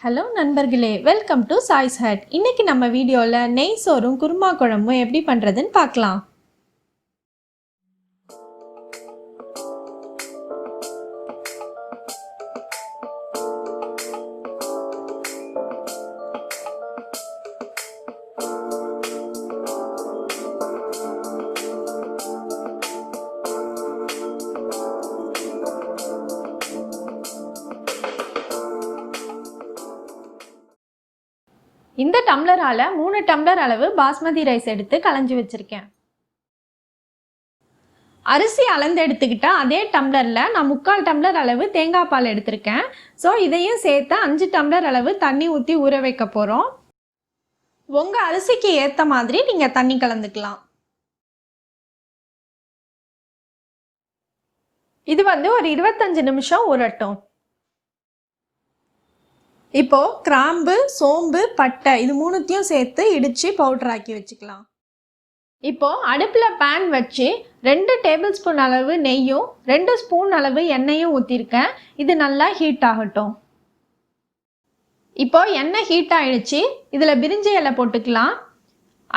Hello நண்பர்களே, welcome to choice hut. இன்னைக்கு நம்ம வீடியோவில் நெய் சோறும் குருமா குழம்பும் எப்படி பண்ணுறதுன்னு பார்க்கலாம். இந்த டம்ளரால் 3 டம்ளர் அளவு பாஸ்மதி ரைஸ் எடுத்து களைஞ்சி வச்சுருக்கேன். அரிசி அளந்து எடுத்துக்கிட்டா அதே டம்ளரில் நான் 3/4 டம்ளர் அளவு தேங்காய் பால் எடுத்திருக்கேன். ஸோ இதையும் சேர்த்து 5 டம்ளர் அளவு தண்ணி ஊற்றி ஊற வைக்க போகிறோம். உங்கள் அரிசிக்கு ஏற்ற மாதிரி நீங்கள் தண்ணி கலந்துக்கலாம். இது ஒரு 25 நிமிஷம் ஊறட்டும். இப்போது கிராம்பு, சோம்பு, பட்டை இது மூணுத்தையும் சேர்த்து இடித்து பவுடர் ஆக்கி வச்சுக்கலாம். இப்போது அடுப்பில் பேன் வச்சு 2 டேபிள் ஸ்பூன் அளவு நெய்யும் 2 ஸ்பூன் அளவு எண்ணெயும் ஊற்றிருக்கேன். இது நல்லா ஹீட் ஆகட்டும். இப்போது எண்ணெய் ஹீட் ஆகிடுச்சு. இதில் பிரிஞ்சி இலை போட்டுக்கலாம்.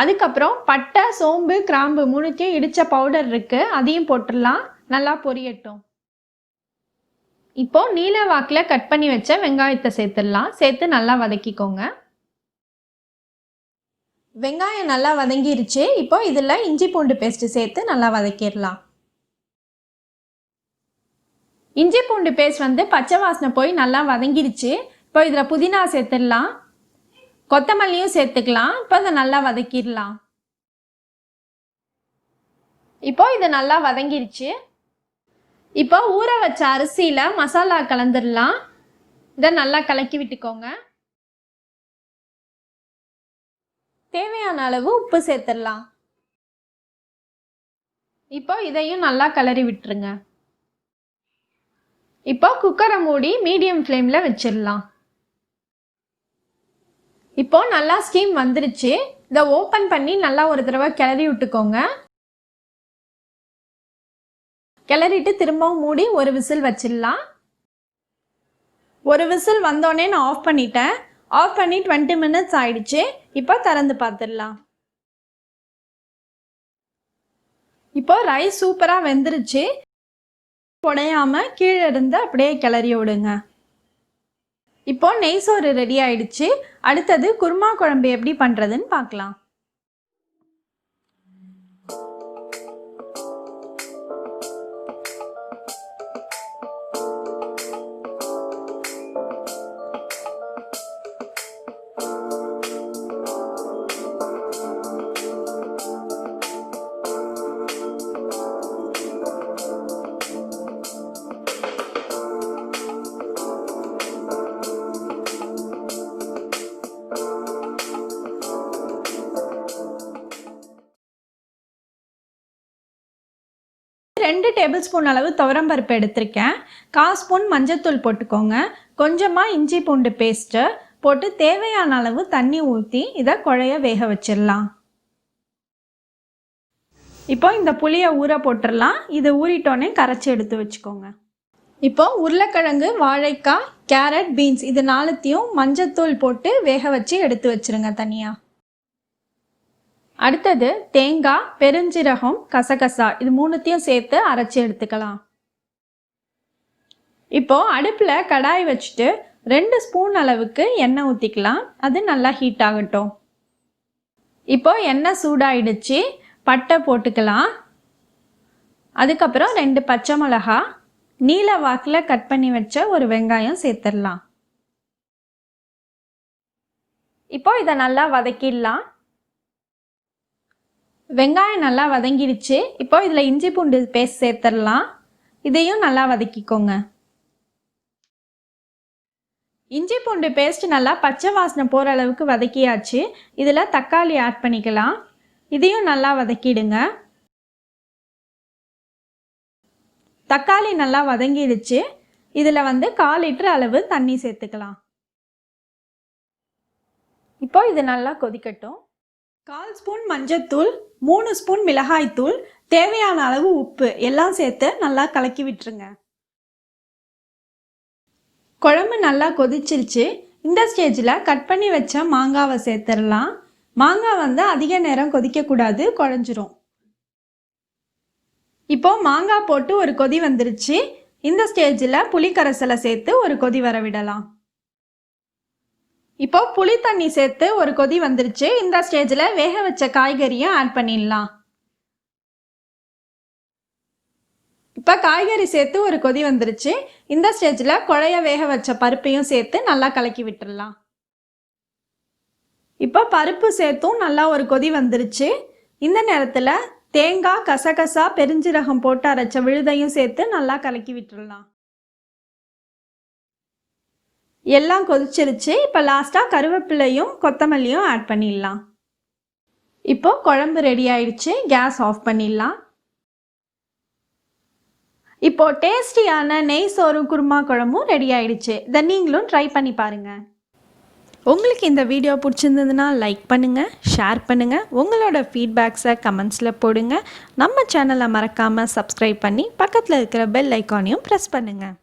அதுக்கப்புறம் பட்டை, சோம்பு, கிராம்பு மூணுத்தையும் இடித்த பவுடர் இருக்குது, அதையும் போட்டுடலாம். நல்லா பொரியட்டும். இப்போது நீல வாக்கில் கட் பண்ணி வச்ச வெங்காயத்தை சேர்த்துடலாம். சேர்த்து நல்லா வதக்கிக்கோங்க. வெங்காயம் நல்லா வதங்கிருச்சு. இப்போ இதில் இஞ்சி பூண்டு பேஸ்ட்டு சேர்த்து நல்லா வதக்கிடலாம். இஞ்சி பூண்டு பேஸ்ட் பச்சை வாசனை போய் நல்லா வதங்கிருச்சு. இப்போ இதில் புதினா சேர்த்துடலாம். கொத்தமல்லியும் சேர்த்துக்கலாம். இப்போ இதை நல்லா வதக்கிடலாம். இப்போ இது நல்லா வதங்கிருச்சு. இப்போ ஊற வச்ச அரிசியில் மசாலா கலந்துடலாம். இதை நல்லா கலக்கி விட்டுக்கோங்க. தேவையான அளவு உப்பு சேர்த்துடலாம். இப்போ இதையும் நல்லா கிளறி விட்டுருங்க. இப்போ குக்கரை மூடி மீடியம் ஃப்ளேமில் வச்சிடலாம். இப்போ நல்லா ஸ்டீம் வந்துருச்சு. இதை ஓப்பன் பண்ணி நல்லா ஒரு தடவை கிளறி விட்டுக்கோங்க. கிளறிட்டு திரும்பவும் மூடி ஒரு விசில் வச்சிடலாம். ஒரு விசில் வந்தோடனே நான் ஆஃப் பண்ணிட்டேன். ஆஃப் பண்ணி 20 மினிட்ஸ் ஆயிடுச்சு. இப்போ திறந்து பார்த்துடலாம். இப்போ ரைஸ் சூப்பராக வெந்துருச்சு. உடையாம கீழே இருந்து அப்படியே கிளறி விடுங்க. இப்போ நெய் சோறு ரெடி ஆயிடுச்சு. அடுத்தது குருமா குழம்பு எப்படி பண்ணுறதுன்னு பார்க்கலாம். ரெண்டு டேபிள் ஸ்பூன் அளவு துவரம்பருப்பு எடுத்திருக்கேன். 1/4 ஸ்பூன் மஞ்சத்தூள் போட்டுக்கோங்க. கொஞ்சமாக இஞ்சி பூண்டு பேஸ்ட்டு போட்டு தேவையான அளவு தண்ணி ஊற்றி இதை குழைய வேக வச்சிடலாம். இப்போ இந்த புளியை ஊற போட்டுடலாம். இது ஊறிட்டோன்னே கரைச்சி எடுத்து வச்சுக்கோங்க. இப்போ உருளைக்கிழங்கு, வாழைக்காய், கேரட், பீன்ஸ் இது 4த்தையும் மஞ்சத்தூள் போட்டு வேக வச்சு எடுத்து வச்சுருங்க தனியாக. அடுத்தது தேங்காய், பெருஞ்சீரகம், கசகசா இது 3த்தையும் சேர்த்து அரைச்சி எடுத்துக்கலாம். இப்போ அடுப்பில் கடாய் வச்சுட்டு 2 ஸ்பூன் அளவுக்கு எண்ணெய் ஊற்றிக்கலாம். அது நல்லா ஹீட் ஆகட்டும். இப்போ எண்ணெய் சூடாயிடுச்சு. பட்டை போட்டுக்கலாம். அதுக்கப்புறம் 2 பச்சை மிளகா, நீல வாக்கில் கட் பண்ணி வச்ச ஒரு வெங்காயம் சேர்த்துடலாம். இப்போ இதை நல்லா வதக்கிடலாம். வெங்காயம் நல்லா வதங்கிடுச்சு. இப்போ இதில் இஞ்சி பூண்டு பேஸ்ட் சேர்த்துடலாம். இதையும் நல்லா வதக்கிக்கோங்க. இஞ்சி பூண்டு பேஸ்ட் நல்லா பச்சை வாசனை போகிற அளவுக்கு வதக்கியாச்சு. இதில் தக்காளி ஆட் பண்ணிக்கலாம். இதையும் நல்லா வதக்கிடுங்க. தக்காளி நல்லா வதங்கிடுச்சு. இதில் 1/4 லிட்டர் அளவு தண்ணி சேர்த்துக்கலாம். இப்போ இது நல்லா கொதிக்கட்டும். 1/4 ஸ்பூன் மஞ்சத்தூள், 3 ஸ்பூன் மிளகாய்த்தூள், தேவையான அளவு உப்பு எல்லாம் சேர்த்து நல்லா கலக்கி விட்டுருங்க. குழம்பு நல்லா கொதிச்சிருச்சு. இந்த ஸ்டேஜில் கட் பண்ணி வச்ச மாங்காவை சேர்த்துடலாம். மாங்காய் வந்து அதிக நேரம் கொதிக்கக்கூடாது, குழஞ்சிரும். இப்போ மாங்காய் போட்டு ஒரு கொதி வந்துருச்சு. இந்த ஸ்டேஜில் புளி கரைசலை சேர்த்து ஒரு கொதி வர விடலாம். இப்போ புளி தண்ணி சேர்த்து ஒரு கொதி வந்துருச்சு. இந்த ஸ்டேஜில் வேக வச்ச காய்கறியும் ஆட் பண்ணிடலாம். இப்போ காய்கறி சேர்த்து ஒரு கொதி வந்துருச்சு. இந்த ஸ்டேஜில் குழைய வேக வச்ச பருப்பையும் சேர்த்து நல்லா கலக்கி விட்டுடலாம். இப்போ பருப்பு சேர்த்தும் நல்லா ஒரு கொதி வந்துருச்சு. இந்த நேரத்தில் தேங்காய், கசகசா, பெருஞ்சீரகம் போட்டு அரைச்ச விழுதையும் சேர்த்து நல்லா கலக்கி விட்டுடலாம். எல்லாம் கொதிச்சிருச்சு. இப்போ லாஸ்ட்டாக கருவேப்பிலையும் கொத்தமல்லியும் ஆட் பண்ணிடலாம். இப்போ குழம்பு ரெடி ஆயிடுச்சு. கேஸ் ஆஃப் பண்ணிடலாம். இப்போ டேஸ்டியான நெய் சோறு குருமா குழம்பும் ரெடி ஆயிடுச்சு. இதை நீங்களும் ட்ரை பண்ணி பாருங்கள். உங்களுக்கு இந்த வீடியோ பிடிச்சிருந்ததுன்னா லைக் பண்ணுங்கள், ஷேர் பண்ணுங்கள், உங்களோட ஃபீட்பேக்ஸை கமெண்ட்ஸில் போடுங்க. நம்ம சேனலை மறக்காமல் சப்ஸ்கிரைப் பண்ணி பக்கத்தில் இருக்கிற பெல் ஐக்கானையும் ப்ரெஸ் பண்ணுங்கள்.